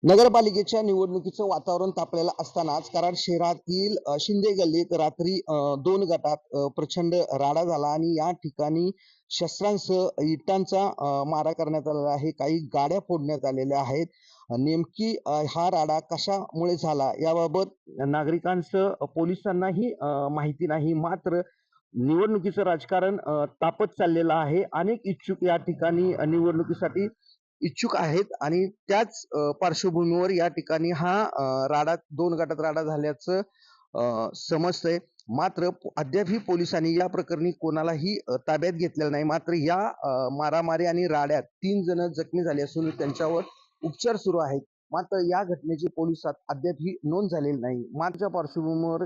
नगरपालिकेच्या निवडणुकीचं वातावरण तापलेलं असतानाच कराड शहरातील शिंदे गल्लीत रात्री 2 गटात प्रचंड राडा झाला आणि या ठिकाणी शस्त्रांसह इटांचा मारा करण्यात आलेला आहे. काही गाड्या फोडण्यात आलेल्या आहेत. नेमकी हा राडा कशामुळे झाला याबाबत नागरिकांसह पोलिसांनाही माहिती नाही. मात्र निवडणुकीचं राजकारण तापत चाललेलं आहे. अनेक इच्छुक या ठिकाणी निवडणुकीसाठी इच्छुक आहेत आणि त्याच पार्श्वभूमीवर या ठिकाणी हा राडा 2 गटात राडा झाल्याचं समजतंय. मात्र अद्यापही पोलिसांनी या प्रकरणी कोणालाही ताब्यात घेतलेलं नाही. मात्र या मारामारी आणि राड्यात 3 जण जखमी झाले असून त्यांच्यावर उपचार सुरू आहेत. मात्र या घटनेची पोलिसात अद्यापही नोंद झालेली नाही. मागच्या पार्श्वभूमीवर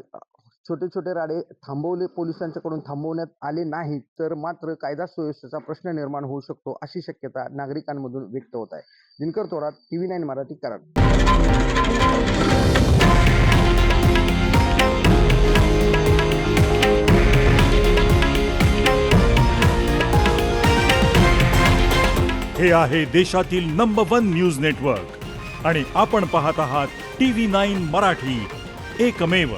छोटे छोटे राडे पोलिसांच्याकडून थांबवण्यात आले नाहीत तर मात्र कायदा सुव्यवस्थेचा प्रश्न निर्माण होऊ शकतो अशी शक्यता नागरिकांमधून व्यक्त होत आहे. दिनकर थोरात, TV9 मराठी, कराड. हे आहे देशातील नंबर 1 न्यूज नेटवर्क आणि आपण पाहत आहात TV9 मराठी, एकमेव.